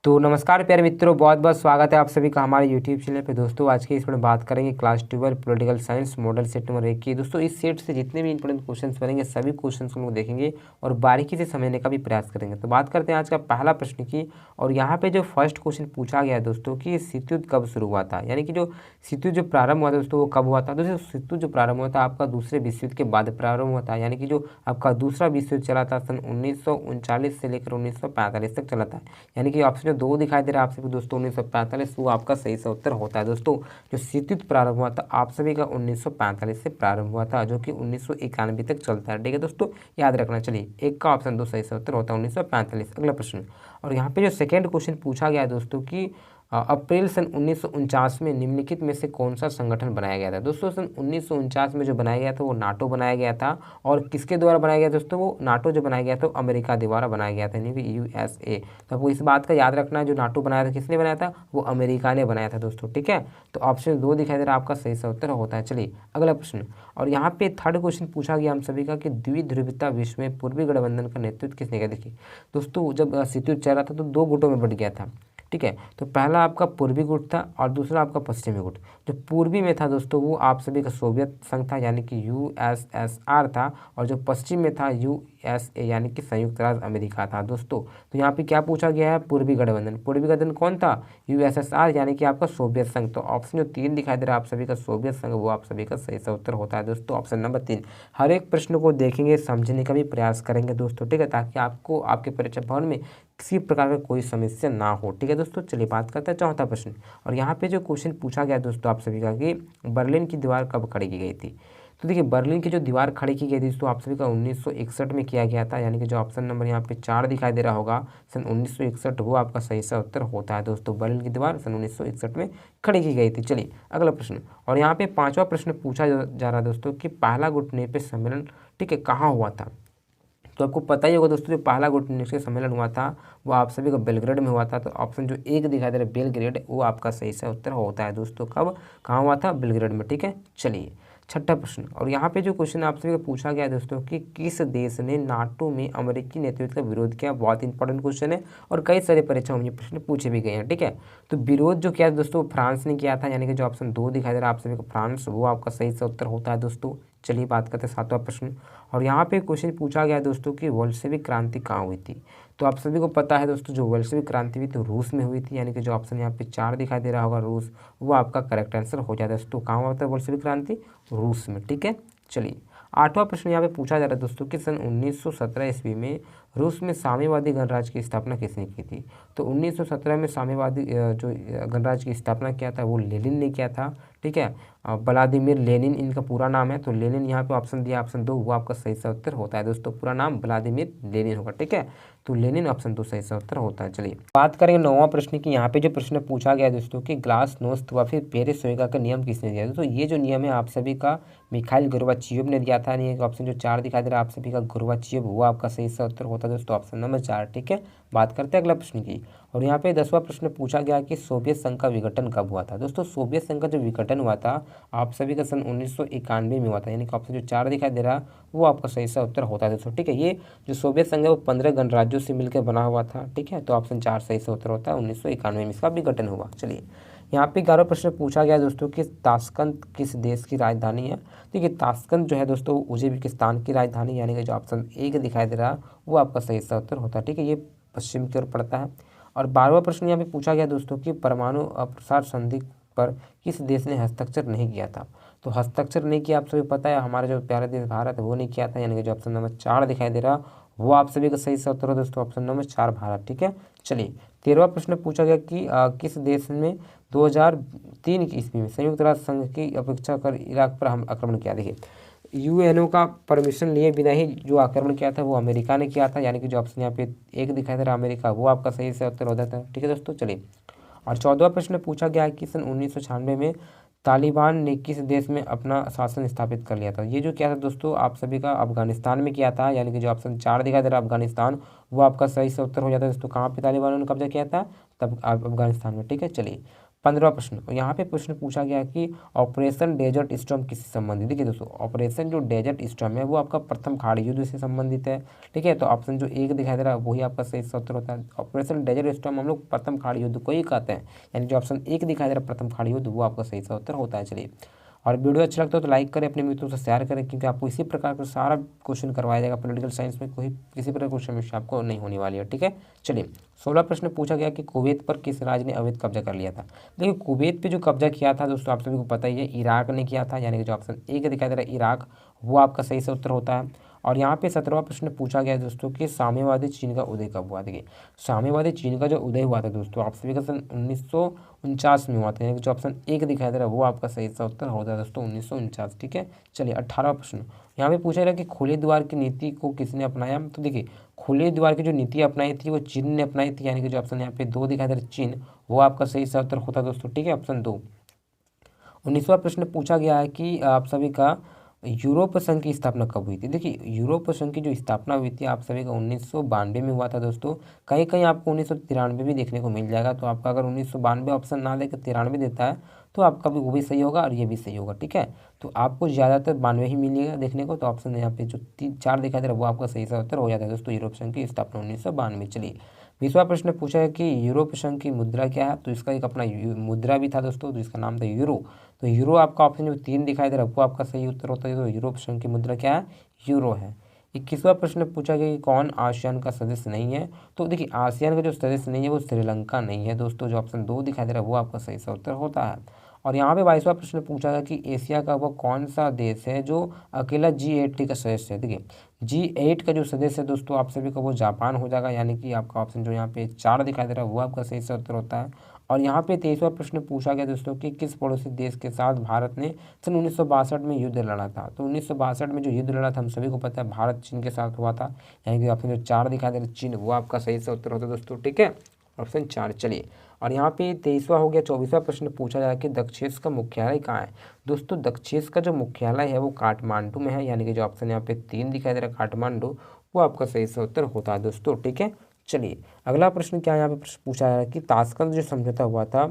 तो नमस्कार प्यारे मित्रों, बहुत बहुत स्वागत है आप सभी का हमारे यूट्यूब चैनल पे। दोस्तों आज के इसमें बात करेंगे class 12 political science model set number 1 की। दोस्तों इस सेट से जितने भी इंपॉर्टेंट क्वेश्चंस बनेंगे सभी क्वेश्चंस को हम लोग देखेंगे और बारीकी से समझने का भी प्रयास करेंगे। तो बात करते हैं आज का पहला प्रश्न की। और यहाँ पे जो फर्स्ट क्वेश्चन पूछा गया है दोस्तों कि शीत युद्ध कब शुरू हुआ था, यानी कि जो शीत युद्ध जो प्रारंभ हुआ था दोस्तों वो कब हुआ था। दोस्तों शीत युद्ध जो प्रारंभ हुआ था आपका दूसरे विश्व युद्ध के बाद प्रारंभ हुआ था, यानी कि जो आपका दूसरा विश्व युद्ध चला था सन 1939 से लेकर 1945 तक चला था। यानी कि ऑप्शन जो 2 दिखाई दे रहा है आप सभी दोस्तों 1945, वो आपका सही से उत्तर होता है। दोस्तों जो शीत युद्ध प्रारंभ हुआ था आप सभी का 1945 से प्रारंभ हुआ था, जो कि 1991 तक चलता है। ठीक है दोस्तों, याद रखना। चलिए एक का ऑप्शन 2 सही से उत्तर होता है 1945। अगला प्रश्न, और यहाँ पे जो सेकेंड क्वेश्चन पूछा गया है दोस्तों कि अप्रैल सन 1949 में निम्नलिखित में से कौन सा संगठन बनाया गया था। दोस्तों सन 1949 में जो बनाया गया था वो नाटो बनाया गया था। और किसके द्वारा बनाया गया दोस्तों, वो नाटो जो बनाया गया था अमेरिका द्वारा बनाया गया था, यानी कि यूएसए। तो आपको इस बात का याद रखना है, जो नाटो बनाया था किसने बनाया था, वो अमेरिका ने बनाया था दोस्तों। ठीक है, तो ऑप्शन 2 दिखाई दे रहा है आपका सही से उत्तर होता है। चलिए अगला प्रश्न, और यहाँ पे थर्ड क्वेश्चन पूछा गया हम सभी का कि द्विध्रुवीयता विश्व में पूर्वी गठबंधन का नेतृत्व किसने किया। देखिए दोस्तों जब शीत युद्ध चल रहा था तो 2 गुटों में बट गया था। ठीक है, तो पहला आपका पूर्वी गुट था और दूसरा आपका पश्चिमी गुट। जो पूर्वी में था दोस्तों वो आप सभी का सोवियत संघ था, यानी कि यूएसएसआर था। और जो पश्चिम में था यूएसए, यानी कि संयुक्त राज्य अमेरिका था दोस्तों। तो यहाँ पे क्या पूछा गया है, पूर्वी गठबंधन। पूर्वी गठबंधन कौन था, यूएसएसआर, यानी कि आपका सोवियत संघ। तो ऑप्शन जो 3 दिखाई दे रहा है आप सभी का सोवियत संघ, वो आप सभी का सही सा उत्तर होता है दोस्तों, ऑप्शन नंबर 3। हर एक प्रश्न को देखेंगे, समझने का भी प्रयास करेंगे दोस्तों। ठीक है, ताकि आपको आपके परीक्षा भवन में किसी प्रकार का कोई समस्या ना हो। ठीक है दोस्तों, चलिए बात करते हैं चौथा प्रश्न। और यहाँ पे जो क्वेश्चन पूछा गया दोस्तों आप सभी का कि बर्लिन की दीवार कब खड़ी की गई थी। तो देखिए बर्लिन की जो दीवार खड़ी की गई थी दोस्तों आप सभी का 1961 में किया गया था, यानी कि जो ऑप्शन नंबर यहाँ पे 4 दिखाई दे रहा होगा सन 1961, वो आपका सही सा उत्तर होता है दोस्तों। बर्लिन की दीवार सन 1961 में खड़ी की गई थी। चलिए अगला प्रश्न, और यहाँ पे पांचवा प्रश्न पूछा जा रहा है दोस्तों कि पहला गुटनिरपेक्ष पे सम्मेलन, ठीक है, कहाँ हुआ था। तो आपको पता ही होगा दोस्तों जो पहला गुटनिरपेक्ष सम्मेलन हुआ था वो आप सभी को बेलग्रेड में हुआ था। तो ऑप्शन जो 1 दिखाई दे रहा है बेलग्रेड, वो आपका सही से उत्तर होता है दोस्तों। कब, कहाँ हुआ था, बेलग्रेड में। ठीक है, चलिए छठा प्रश्न, और यहाँ पे जो क्वेश्चन आप सभी को पूछा गया है दोस्तों कि किस देश ने नाटो में अमेरिकी नेतृत्व का विरोध किया। बहुत इंपॉर्टेंट क्वेश्चन है और कई सारे परीक्षाओं में ये प्रश्न पूछे भी गए हैं। ठीक है, तो विरोध जो किया दोस्तों फ्रांस ने किया था, यानी कि जो ऑप्शन 2 दिखाई दे रहा है आप सभी को फ्रांस, वो आपका सही से उत्तर होता है दोस्तों। चलिए बात करते हैं सातवां प्रश्न, और यहाँ पे क्वेश्चन पूछा गया है दोस्तों कि बोल्शेविक क्रांति कहाँ हुई थी। तो आप सभी को पता है दोस्तों जो बोल्शेविक क्रांति हुई तो रूस में हुई थी, यानी कि जो ऑप्शन यहाँ पे 4 दिखाई दे रहा होगा रूस, वो आपका करेक्ट आंसर हो जाता है दोस्तों। कहाँ हुआ था बोल्शेविक क्रांति, रूस में। ठीक है, चलिए आठवां प्रश्न यहाँ पे पूछा जा रहा है दोस्तों कि सन 1917 ईस्वी में रूस में साम्यवादी गणराज्य की स्थापना किसने की थी। तो 1917 में साम्यवादी जो गणराज्य की स्थापना किया था वो लेनिन ने किया था। ठीक है, व्लादिमीर लेनिन इनका पूरा नाम है। तो लेनिन यहाँ पे ऑप्शन दिया, ऑप्शन 2 वो आपका सही सा उत्तर होता है दोस्तों। पूरा नाम व्लादिमीर लेनिन होगा। ठीक है, तो लेनिन ऑप्शन 2 सही सा उत्तर होता है। चलिए बात करेंगे नौवां प्रश्न की। यहाँ पे जो प्रश्न पूछा गया है दोस्तों कि ग्लासनोस्त व फिर पेरिस समझौता का नियम किसने दिया। दोस्तों ये जो नियम है आप सभी का मिखाइल गोर्बाचेव ने दिया था। यानी ऑप्शन जो 4 दिखाई दे रहा है आप सभी का गोर्बाचेव, वो आपका सही सा उत्तर होता है दोस्तों, ऑप्शन नंबर 4। ठीक है, बात करते हैं अगला प्रश्न की। और यहाँ पे 10वां प्रश्न पूछा गया कि सोवियत संघ का विघटन कब हुआ था। दोस्तों सोवियत संघ का जो विघटन हुआ था आप सभी का सन 1991 में हुआ था, यानी कि ऑप्शन जो 4 दिखाई दे रहा वो आपका सही सा उत्तर होता है दोस्तों। ठीक है, ये जो सोवियत संघ है वो 15 गणराज्यों से मिलकर बना हुआ था। ठीक है, तो ऑप्शन 4 सही से उत्तर होता है, 1991 में इसका विघटन हुआ। चलिए यहाँ पे 11वां प्रश्न पूछा गया दोस्तों कि ताशकंद किस देश की राजधानी है। देखिए ताशकंद जो है दोस्तों उज्बेकिस्तान की राजधानी, यानी कि जो ऑप्शन 1 दिखाई दे रहा वो आपका सही सा उत्तर होता है। ठीक है, ये पश्चिम की ओर पड़ता है। और 12वां प्रश्न यहाँ पे पूछा गया दोस्तों कि परमाणु अप्रसार संधि पर किस देश ने हस्ताक्षर नहीं किया था। तो हस्ताक्षर नहीं किया आप सभी पता है, हमारा जो प्यारा देश भारत है वो नहीं किया था, यानी कि जो ऑप्शन नंबर 4 दिखाई दे रहा वो आप सभी का सही सा उत्तर हो दोस्तों, ऑप्शन नंबर 4 भारत। ठीक है, चलिए 13वां प्रश्न पूछा गया कि किस देश ने 2003 की ईस्वी में संयुक्त राष्ट्र संघ की अपेक्षा कर इराक पर हम आक्रमण किया। देखिए यूएनओ का परमिशन लिए बिना ही जो आक्रमण किया था वो अमेरिका ने किया था, यानी कि जो ऑप्शन यहाँ पे 1 दिखाई दे रहा अमेरिका, वो आपका सही से उत्तर हो जाता है। ठीक है दोस्तों, चलिए और 14वां प्रश्न पूछा गया है कि सन 1996 में तालिबान ने किस देश में अपना शासन स्थापित कर लिया था। ये जो किया था दोस्तों आप सभी का अफगानिस्तान में किया था, यानी कि जो ऑप्शन 4 दिखाई दे रहा अफगानिस्तान, वो आपका सही से उत्तर हो जाता है दोस्तों। कहाँ पे तालिबानों ने कब्जा किया था, तब अफगानिस्तान में। ठीक है, चलिए 15वां प्रश्न, और यहाँ पे प्रश्न पूछा गया कि ऑपरेशन डेजर्ट स्टॉर्म किससे संबंधित। देखिए दोस्तों, ऑपरेशन जो डेजर्ट स्टॉर्म है वो आपका प्रथम खाड़ी युद्ध से संबंधित है। ठीक है, तो ऑप्शन जो एक दिखाई दे रहा है वही आपका सही उत्तर होता है। ऑपरेशन डेजर्ट स्टॉर्म हम लोग प्रथम खाड़ी युद्ध को ही कहते हैं, यानी जो ऑप्शन एक दिखाई दे रहा है प्रथम खाड़ी युद्ध वो आपका सही उत्तर होता है। चलिए, और वीडियो अच्छा लगता है तो लाइक करें, अपने मित्रों से शेयर करें, क्योंकि आपको इसी प्रकार का सारा क्वेश्चन करवाया जाएगा पॉलिटिकल साइंस में, कोई किसी प्रकार की समस्या आपको नहीं होने वाली है। ठीक है, चलिए 16 प्रश्न पूछा गया कि कुवैत पर किस राज्य ने अवैध कब्जा कर लिया था। देखिए, कुवैत पे जो कब्जा किया था दोस्तों आप सभी को पता ही है, इराक ने किया था, यानी कि जो ऑप्शन एक दिखाई दे रहा है इराक वो आपका सही से उत्तर होता है। और यहाँ पे 17वां प्रश्न पूछा गया है दोस्तों कि साम्यवादी चीन का उदय कब हुआ। देखिए, साम्यवादी चीन का जो उदय हुआ था दोस्तों आप सभी का सन 1949 में हुआ था, यानी कि जो ऑप्शन एक दिखाई दे रहा है वो आपका सही सा उत्तर होता है दोस्तों 1949। ठीक है, चलिए 18वां प्रश्न यहाँ पे पूछा गया कि खुले द्वार की नीति को किसने अपनाया। तो देखिए, खुले द्वार की जो नीति अपनाई थी वो चीन ने अपनाई थी, यानी कि जो ऑप्शन यहाँ पे दो दिखाई दे रहा है चीन, वो आपका सही सा उत्तर होता है दोस्तों। ठीक है, ऑप्शन 2। 19वां प्रश्न पूछा गया है कि आप सभी का यूरोप संघ की स्थापना कब हुई थी। देखिए, यूरोप संघ की जो स्थापना हुई थी आप सभी का 1992 में हुआ था दोस्तों। कहीं कहीं आपको 1993 भी देखने को मिल जाएगा, तो आपका अगर 1992 ऑप्शन ना लेकर 93 देता है तो आपका भी वो भी सही होगा और ये भी सही होगा। ठीक है, तो आपको ज़्यादातर 92 ही मिलेगा देखने को, तो ऑप्शन यहाँ पे जो 4 दिखाई दे रहा है वो आपका सही सा उत्तर हो जाता है दोस्तों, यूरोप संघ की स्थापना 1992। चलिए 20वां प्रश्न पूछा है कि यूरोप संघ की मुद्रा क्या है। तो इसका एक अपना मुद्रा भी था दोस्तों, तो इसका नाम था यूरो। तो यूरो आपका ऑप्शन जो 3 दिखाई दे रहा है वो आपका सही उत्तर होता है। तो यूरोप संघ की मुद्रा क्या है, यूरो है। 21वां प्रश्न पूछा गया कि कौन आसियान का सदस्य नहीं है। तो देखिए, आसियान का जो सदस्य नहीं है वो श्रीलंका नहीं है दोस्तों, जो ऑप्शन 2 दिखाई दे रहा है वो आपका सही सा उत्तर होता है। और यहाँ पे 22वां प्रश्न पूछा गया कि एशिया का वो कौन सा देश है जो अकेला G8 का सदस्य है। देखिए, G8 का जो सदस्य है दोस्तों आप सभी का वो जापान हो जाएगा, यानी कि आपका ऑप्शन जो यहाँ पे 4 दिखाई दे रहा है वो आपका सही सा उत्तर होता है। और यहाँ पे 23वां प्रश्न पूछा गया दोस्तों कि किस पड़ोसी देश के साथ भारत ने सन 1962 में युद्ध लड़ा था। तो 1962 में जो युद्ध लड़ा था हम सभी को पता है भारत चीन के साथ हुआ था, यानी कि ऑप्शन जो 4 दिखाई दे रहा है चीन वो आपका सही सा उत्तर होता है दोस्तों। ठीक है, ऑप्शन 4। चलिए, और यहाँ पे 23वां हो गया। 24वां प्रश्न पूछा जाए कि दक्षेश का मुख्यालय कहाँ है। दोस्तों, दक्षेश का जो मुख्यालय है वो काठमांडू में है, यानी कि जो ऑप्शन यहाँ पे 3 दिखाई दे रहा है काठमांडू, वो आपका सही से उत्तर होता है दोस्तों। ठीक है, चलिए अगला प्रश्न क्या यहाँ पे पूछा जा रहा है कि ताशकंद जो समझौता हुआ था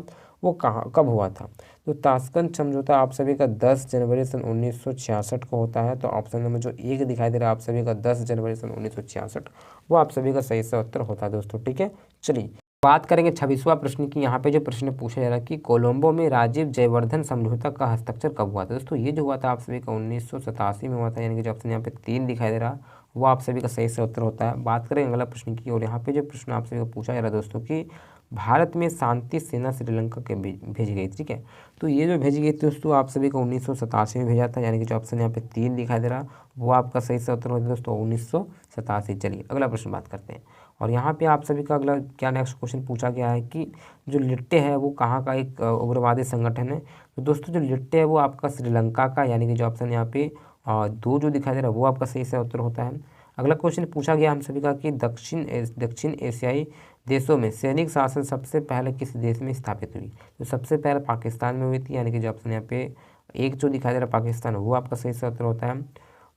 वो कहाँ कब हुआ था। तो ताशकंद समझौता आप सभी का 10 जनवरी सन 1966 को होता है। तो ऑप्शन नंबर जो एक दिखाई दे रहा है आप सभी का 10 जनवरी सन 1966, वो आप सभी का सही से उत्तर होता है दोस्तों। ठीक है, चलिए बात करेंगे 26वां प्रश्न की। यहाँ पे जो प्रश्न पूछा जा रहा है कि कोलंबो में राजीव जयवर्धन समझौता का हस्ताक्षर कब हुआ था। दोस्तों, ये जो हुआ था आप सभी का 1987 में हुआ था, यानी कि जो ऑप्शन यहाँ पे 3 दिखाई दे रहा वो आप सभी का सही से उत्तर होता है। बात करेंगे अगला प्रश्न की, और यहाँ पे जो प्रश्न आप सभी को पूछा जा रहा है दोस्तों कि भारत में शांति सेना श्रीलंका के भेजी गई। ठीक है, तो ये जो भेजी गई थी दोस्तों आप सभी को 1987 में भेजा था, यानी कि जो ऑप्शन यहाँ पे 3 दिखाई दे रहा वो आपका सही से उत्तर होता है दोस्तों 1987। चलिए अगला प्रश्न बात करते हैं, और यहाँ पे आप सभी का अगला क्या नेक्स्ट क्वेश्चन पूछा गया है कि जो लिट्टे है वो कहाँ का एक उग्रवादी संगठन है। तो दोस्तों, जो लिट्टे है वो आपका श्रीलंका का, यानी कि जो ऑप्शन यहाँ पे 2 जो दिखाई दे रहा है वो आपका सही से उत्तर होता है। अगला क्वेश्चन पूछा गया हम सभी का कि दक्षिण एशियाई देशों में सैनिक शासन सबसे पहले किस देश में स्थापित हुई। तो सबसे पहले पाकिस्तान में हुई थी, यानी कि जो ऑप्शन यहाँ पे 1 जो दिखाई दे रहा है पाकिस्तान, वो आपका सही से उत्तर होता है।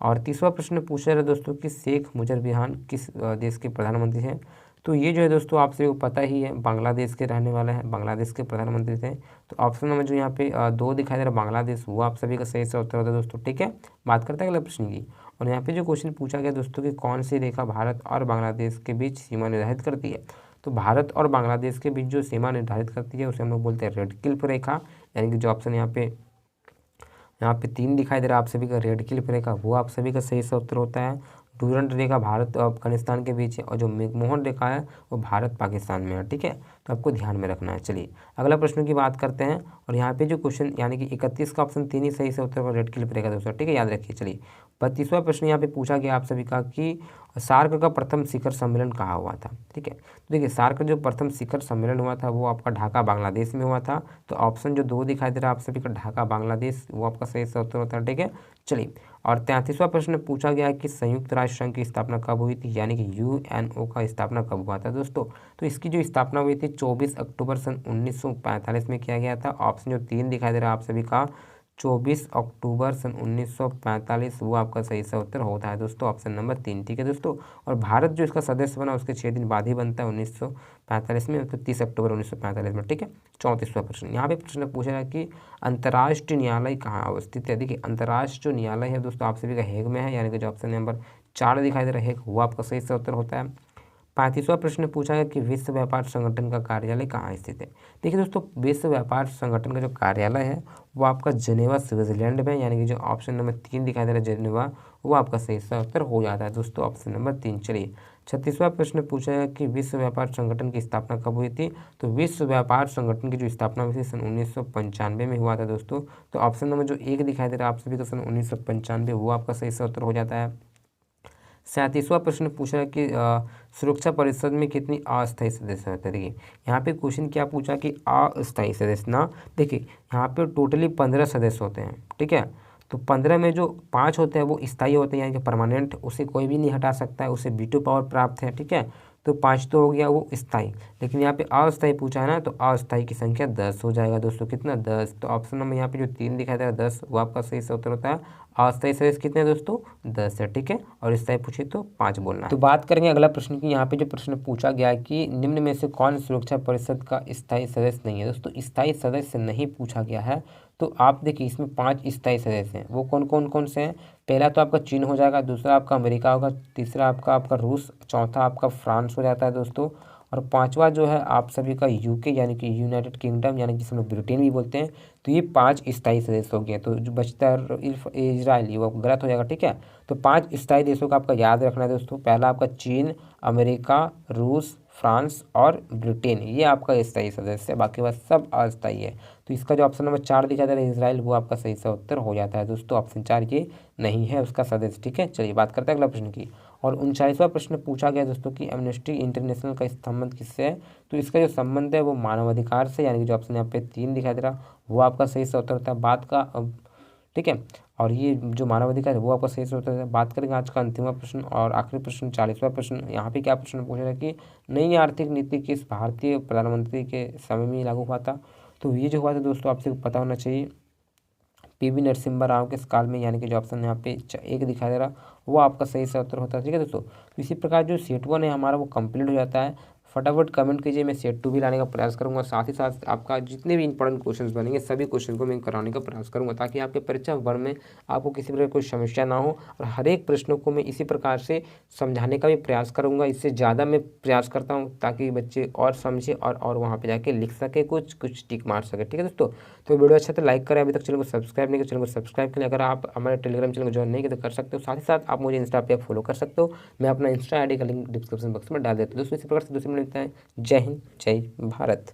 और 30वां प्रश्न पूछा जा रहा है दोस्तों कि शेख मुजीब बिहान किस देश के प्रधानमंत्री हैं। तो ये जो है दोस्तों आप सभी को पता ही है, बांग्लादेश के रहने वाले हैं, बांग्लादेश के प्रधानमंत्री थे। तो ऑप्शन नंबर जो यहाँ पे 2 दिखाई दे रहा है बांग्लादेश, वो आप सभी का सही से उत्तर होता है दोस्तों। ठीक है, बात करते हैं अगले प्रश्न की, और यहाँ पे जो क्वेश्चन पूछा गया दोस्तों कि कौन सी रेखा भारत और बांग्लादेश के बीच सीमा निर्धारित करती है। तो भारत और बांग्लादेश के बीच जो सीमा निर्धारित करती है उसे हम लोग बोलते हैं रेड क्लिफ रेखा, यानी कि जो ऑप्शन यहाँ पे 3 दिखाई दे रहा है आप सभी का रेड क्लिफ रेखा, वो आप सभी का सही से उत्तर होता है। डूरंट रेखा भारत और अफगानिस्तान के बीच है, और जो मैकमोहन रेखा है वो भारत पाकिस्तान में है। ठीक है, तो आपको ध्यान में रखना है। चलिए अगला प्रश्न की बात करते हैं, और यहाँ पे जो क्वेश्चन यानी कि 31 का ऑप्शन 3 ही सही से उत्तर होगा रेड क्लिफ रेखा दोस्तों। ठीक है, याद रखिए। चलिए 32वां प्रश्न यहाँ पे पूछा गया आप सभी का कि सार्क का प्रथम शिखर सम्मेलन कहाँ हुआ था। ठीक है, तो देखिए सार्क का जो प्रथम शिखर सम्मेलन हुआ था वो आपका ढाका बांग्लादेश में हुआ था। तो ऑप्शन जो 2 दिखाई दे रहा है आप सभी का ढाका बांग्लादेश, वो आपका सही से उत्तर होता है। ठीक है, चलिए और 33वां प्रश्न पूछा गया है कि संयुक्त राष्ट्र संघ की स्थापना कब हुई थी, यानी कि UNO का स्थापना कब हुआ था दोस्तों। तो इसकी जो स्थापना हुई थी 24 अक्टूबर सन 1945 में किया गया था। ऑप्शन जो 3 दिखाई दे रहा है आप सभी का 24 अक्टूबर सन 1945 वो आपका सही सा उत्तर होता है दोस्तों, ऑप्शन नंबर 3। ठीक है दोस्तों। और भारत जो इसका सदस्य बना उसके 6 दिन बाद ही बनता है 1945 में, मतलब 30 अक्टूबर 1945 में। ठीक है। 34वां प्रश्न, यहाँ पे प्रश्न पूछा है कि अंतर्राष्ट्रीय न्यायालय कहाँ अवस्थित है। देखिए अंतर्राष्ट्रीय न्यायालय है दोस्तों आप सभी का हेग में है, यानी कि जो ऑप्शन नंबर 4 दिखाई दे रहा है हेग, वो आपका सही सा उत्तर होता है। 35वां प्रश्न पूछा है कि विश्व व्यापार संगठन का कार्यालय कहाँ स्थित है। देखिए दोस्तों विश्व व्यापार संगठन का जो कार्यालय है वो आपका जेनेवा स्विट्जरलैंड में, यानी कि जो ऑप्शन नंबर 3 दिखाई दे रहा है जेनेवा, वो आपका सही सा उत्तर हो जाता है दोस्तों, ऑप्शन नंबर 3। चलिए 36वां प्रश्न पूछा है कि विश्व व्यापार संगठन की स्थापना कब हुई थी। तो विश्व व्यापार संगठन की जो स्थापना हुई थी सन 1995 में हुआ था दोस्तों। तो ऑप्शन नंबर जो 1 दिखाई दे रहा है आप सभी को सन 1995, वो आपका सही सा उत्तर हो जाता है। 37वां प्रश्न पूछा है कि सुरक्षा परिषद में कितनी अस्थायी सदस्य होते हैं। देखिए यहाँ पे क्वेश्चन क्या पूछा कि अस्थायी सदस्य ना, देखिए यहाँ पे टोटली 15 सदस्य होते हैं। ठीक है। तो 15 में जो 5 होते हैं वो स्थायी होते हैं, यानी कि परमानेंट, उसे कोई भी नहीं हटा सकता है, उसे वीटो पावर प्राप्त है। ठीक है। तो 5 तो हो गया वो स्थायी, लेकिन यहाँ पे अस्थायी पूछा है ना, तो अस्थायी की संख्या 10 हो जाएगा दोस्तों, कितना 10। तो ऑप्शन नंबर यहाँ पे जो 3 दिखाई दे रहा है 10, वो आपका सही से उत्तर होता है। अस्थायी सदस्य कितने हैं दोस्तों, 10 है। ठीक है। और स्थायी पूछे तो 5 बोलना है। तो बात करेंगे अगला प्रश्न की, यहाँ पे जो प्रश्न पूछा गया है कि निम्न में से कौन सुरक्षा परिषद का स्थायी सदस्य नहीं है। दोस्तों स्थायी सदस्य नहीं पूछा गया है, तो आप देखिए इसमें 5 स्थायी सदस्य हैं, वो कौन से हैं। पहला तो आपका चीन हो जाएगा, दूसरा आपका अमेरिका होगा, तीसरा आपका रूस, चौथा आपका फ्रांस हो जाता है दोस्तों, और पांचवा जो है आप सभी का यूके यानी कि यूनाइटेड किंगडम, यानी कि हम लोग ब्रिटेन भी बोलते हैं। तो ये 5 स्थायी सदस्य हो गए। तो जो बचता है इजराइल, वो गलत हो जाएगा। ठीक है। तो 5 स्थायी देशों का आपका याद रखना है दोस्तों। पहला आपका चीन, अमेरिका, रूस, फ्रांस और ब्रिटेन, ये आपका स्थायी सदस्य है, बाकी बात सब अस्थायी है। तो इसका जो ऑप्शन नंबर 4 दिखा दे रहा है इजराइल, वो आपका सही सा उत्तर हो जाता है दोस्तों, ऑप्शन 4 ये नहीं है उसका सदस्य। ठीक है। चलिए बात करते हैं अगला प्रश्न की। और 39वां प्रश्न पूछा गया दोस्तों कि एमनेस्टी इंटरनेशनल का संबंध किससे है। तो इसका जो संबंध है वो मानवाधिकार से, यानी कि जो ऑप्शन यहाँ पे 3 दिखाई दे रहा वो आपका सही सा उत्तर होता है बात का। ठीक है। और ये जो मानवाधिकार है वो आपका सही से उत्तर है। बात करेंगे आज का अंतिम प्रश्न और आखिरी प्रश्न 40वां प्रश्न। यहाँ पे क्या प्रश्न पूछा है कि नई आर्थिक नीति किस भारतीय प्रधानमंत्री के समय में लागू हुआ था। तो ये जो हुआ था दोस्तों आपसे पता होना चाहिए पीवी नरसिम्हा राव के काल में, यानी कि जो ऑप्शन यहाँ पे 1 दिखाई दे रहा वो आपका सही से उत्तर होता है। ठीक है दोस्तों। तो इसी प्रकार जो सेट 1 है हमारा वो कंप्लीट हो जाता है। फटाफट कमेंट कीजिए, मैं सेट 2 भी लाने का प्रयास करूंगा, साथ ही साथ आपका जितने भी इंपॉर्टेंट क्वेश्चंस बनेंगे सभी क्वेश्चन को मैं कराने का प्रयास करूंगा, ताकि आपके परीक्षा भर में आपको किसी प्रकार कोई समस्या ना हो। और हर एक प्रश्नों को मैं इसी प्रकार से समझाने का भी प्रयास करूंगा, इससे ज़्यादा मैं प्रयास करता हूँ ताकि बच्चे और समझे और वहाँ पर जाके लिख सके, कुछ टिक मार सके। ठीक है दोस्तों। तो वीडियो अच्छा तो लाइक करें, अभी तक चैनल को सब्सक्राइब नहीं किया चैनल को सब्सक्राइब करें। अगर आप हमारे टेलीग्राम चैनल को ज्वाइन नहीं किया तो कर सकते हो, साथ ही साथ आप मुझे इंस्टा पे फॉलो कर सकते हो। मैं अपना इंस्टा आईडी का लिंक डिस्क्रिप्शन बॉक्स में डाल देता हूँ दोस्तों। इसी प्रकार से दूसरे मिलते हैं। जय हिंद, जय भारत।